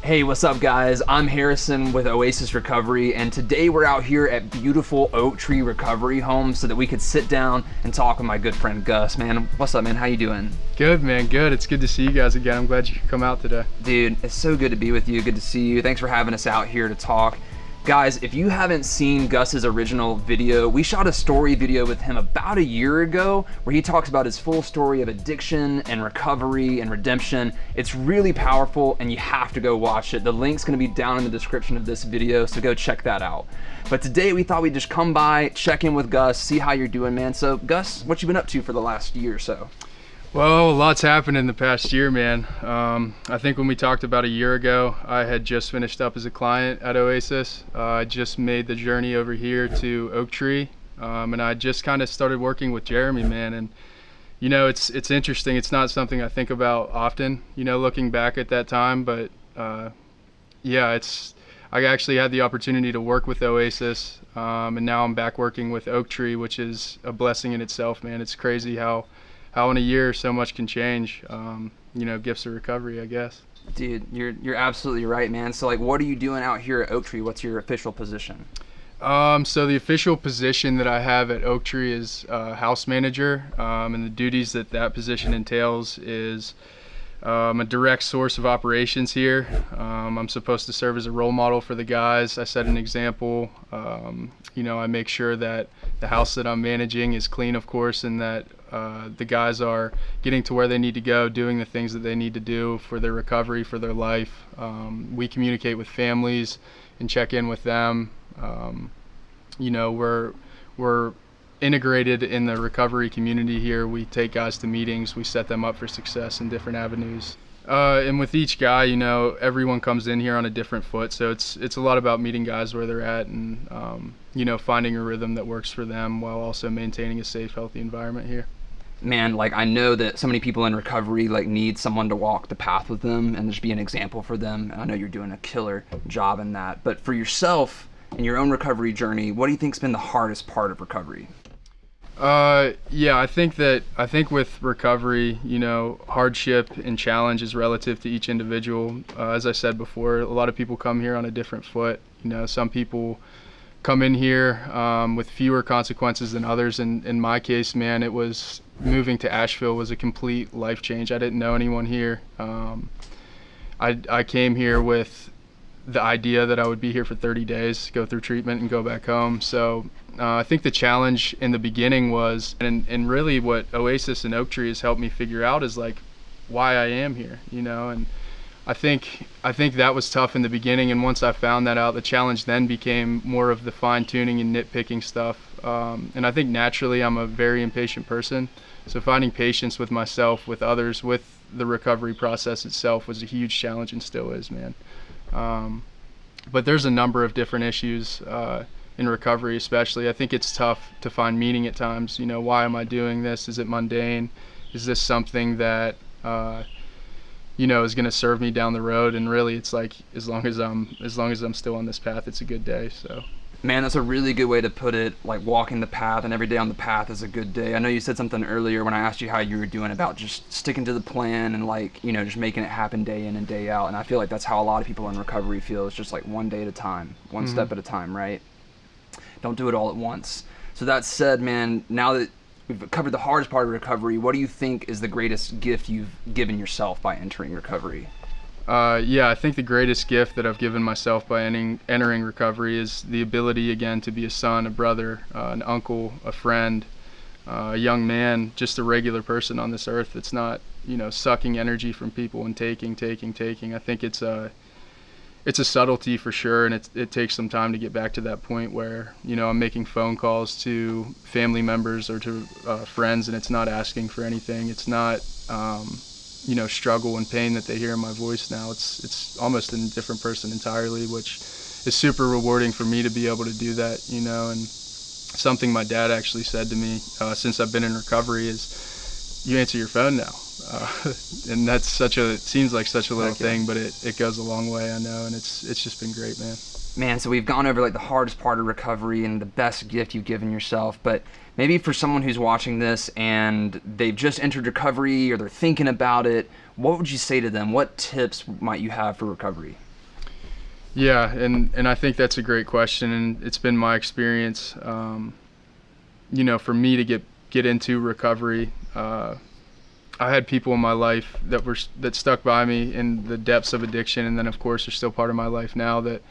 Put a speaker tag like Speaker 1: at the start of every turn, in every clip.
Speaker 1: Hey, what's up guys? I'm Harrison with Oasis Recovery, and today we're out here at beautiful Oak Tree Recovery Home so that we could sit down and talk with my good friend Gus. Man, what's up man? How you doing?
Speaker 2: Good man, good. It's good to see you guys again. I'm glad you could come out today.
Speaker 1: Dude, it's so good to be with you. Good to see you. Thanks for having us out here to talk. Guys, if you haven't seen Gus's original video, we shot a story video with him about a year ago where he talks about his full story of addiction and recovery and redemption. It's really powerful and you have to go watch it. The link's gonna be down in the description of this video, so go check that out. But today we thought we'd just come by, check in with Gus, see how you're doing, man. So Gus, what you been up to for the last year or so?
Speaker 2: Well, a lot's happened in the past year, man. I think when we talked about a year ago, I had just finished up as a client at Oasis. I just made the journey over here to Oak Tree, and I just kind of started working with Jeremy, man. And you know, it's interesting. It's not something I think about often, you know, looking back at that time. But yeah, I actually had the opportunity to work with Oasis, and now I'm back working with Oak Tree, which is a blessing in itself, man. It's crazy how in a year so much can change. You know, gifts of recovery, I guess.
Speaker 1: Dude, you're absolutely right, man. So like, what are you doing out here at Oak Tree? What's your official position?
Speaker 2: So the official position that I have at Oak Tree is house manager, and the duties that position entails is a direct source of operations here. I'm supposed to serve as a role model for the guys. I set an example. You know, I make sure that the house that I'm managing is clean, of course, and that the guys are getting to where they need to go, doing the things that they need to do for their recovery, for their life. We communicate with families and check in with them. You know, we're integrated in the recovery community here. We take guys to meetings, we set them up for success in different avenues. And with each guy, you know, everyone comes in here on a different foot, so it's a lot about meeting guys where they're at and you know, finding a rhythm that works for them while also maintaining a safe, healthy environment here.
Speaker 1: Man, like I know that so many people in recovery like need someone to walk the path with them and just be an example for them. And I know you're doing a killer job in that. But for yourself in your own recovery journey, what do you think's been the hardest part of recovery?
Speaker 2: Yeah, I think with recovery, you know, hardship and challenge is relative to each individual. As I said before, a lot of people come here on a different foot. You know, some people come in here with fewer consequences than others. And in my case, man, it was moving to Asheville was a complete life change. I didn't know anyone here. I came here with the idea that I would be here for 30 days, go through treatment and go back home. So I think the challenge in the beginning was, and really what Oasis and Oak Tree has helped me figure out is like why I am here, you know. And I think that was tough in the beginning, and once I found that out, the challenge then became more of the fine-tuning and nitpicking stuff. And I think naturally I'm a very impatient person, so finding patience with myself, with others, with the recovery process itself was a huge challenge and still is, man. But there's a number of different issues in recovery especially. I think it's tough to find meaning at times. You know, why am I doing this? Is it mundane? Is this something that you know, is going to serve me down the road? And really it's like as long as I'm still on this path, it's a good day. So
Speaker 1: man, that's a really good way to put it, like walking the path, and every day on the path is a good day. I know you said something earlier when I asked you how you were doing about just sticking to the plan and like, you know, just making it happen day in and day out. And I feel like that's how a lot of people in recovery feel. It's just like one day at a time, one step at a time, right? Don't do it all at once. So that said, man, now that we've covered the hardest part of recovery, what do you think is the greatest gift you've given yourself by entering recovery?
Speaker 2: Yeah, I think the greatest gift that I've given myself by entering recovery is the ability again to be a son, a brother, an uncle, a friend, a young man, just a regular person on this earth that's not, you know, sucking energy from people and taking. I think it's a subtlety for sure, and it takes some time to get back to that point where, you know, I'm making phone calls to family members or to friends, and it's not asking for anything. It's not you know, struggle and pain that they hear in my voice now. It's almost a different person entirely, which is super rewarding for me to be able to do that, you know. And something my dad actually said to me since I've been in recovery is, you answer your phone now. And that's it seems like such a little thing, but it goes a long way, I know, and it's just been great, man.
Speaker 1: Man, so we've gone over like the hardest part of recovery and the best gift you've given yourself, but maybe for someone who's watching this and they've just entered recovery or they're thinking about it, what would you say to them? What tips might you have for recovery?
Speaker 2: Yeah, and I think that's a great question, and it's been my experience. For me to get into recovery, I had people in my life that stuck by me in the depths of addiction, and then of course are still part of my life now. That,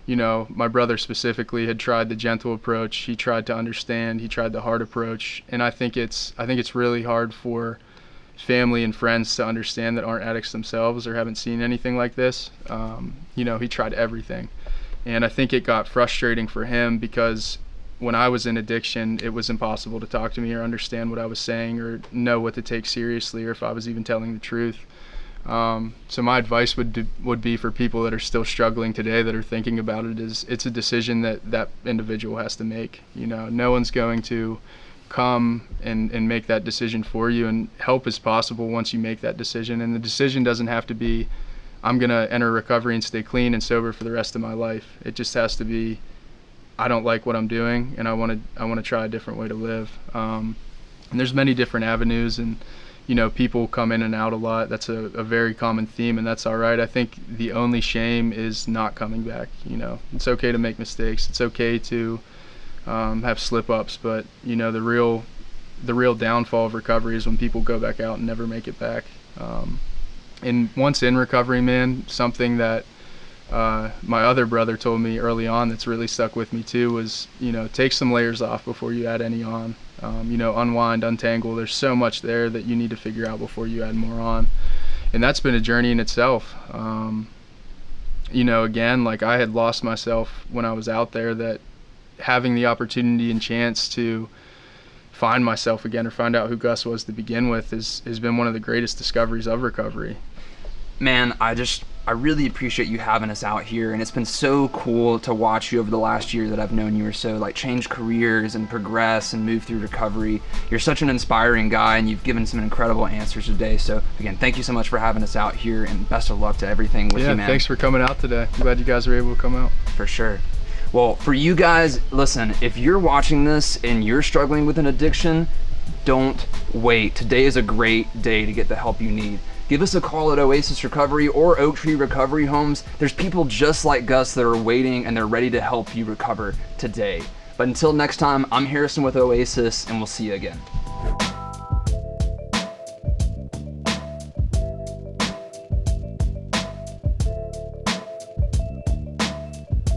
Speaker 2: my brother specifically had tried the gentle approach. He tried to understand. He tried the hard approach, and I think it's really hard for family and friends to understand that aren't addicts themselves or haven't seen anything like this. He tried everything, and I think it got frustrating for him because when I was in addiction, it was impossible to talk to me or understand what I was saying or know what to take seriously or if I was even telling the truth. So my advice would be for people that are still struggling today, that are thinking about it, is it's a decision that individual has to make. No one's going to come and make that decision for you, and help is possible once you make that decision. And the decision doesn't have to be, I'm going to enter recovery and stay clean and sober for the rest of my life. It just has to be, I don't like what I'm doing, and I want to try a different way to live. And there's many different avenues, and people come in and out a lot. That's a very common theme, and that's all right. I think the only shame is not coming back. It's okay to make mistakes. It's okay to have slip-ups, but the real downfall of recovery is when people go back out and never make it back. And once in recovery, man, something that my other brother told me early on that's really stuck with me too was, take some layers off before you add any on. Unwind, untangle. There's so much there that you need to figure out before you add more on. And that's been a journey in itself. Again, like, I had lost myself when I was out there, that having the opportunity and chance to find myself again or find out who Gus was to begin with has been one of the greatest discoveries of recovery.
Speaker 1: Man, I really appreciate you having us out here, and it's been so cool to watch you over the last year that I've known you, or so, change careers and progress and move through recovery. You're such an inspiring guy, and you've given some incredible answers today. So again, thank you so much for having us out here, and best of luck to everything with you, man.
Speaker 2: Yeah, thanks for coming out today. I'm glad you guys were able to come out.
Speaker 1: For sure. Well, for you guys, listen, if you're watching this and you're struggling with an addiction, don't wait. Today is a great day to get the help you need. Give us a call at Oasis Recovery or Oak Tree Recovery Homes. There's people just like Gus that are waiting, and they're ready to help you recover today. But until next time, I'm Harrison with Oasis, and we'll see you again.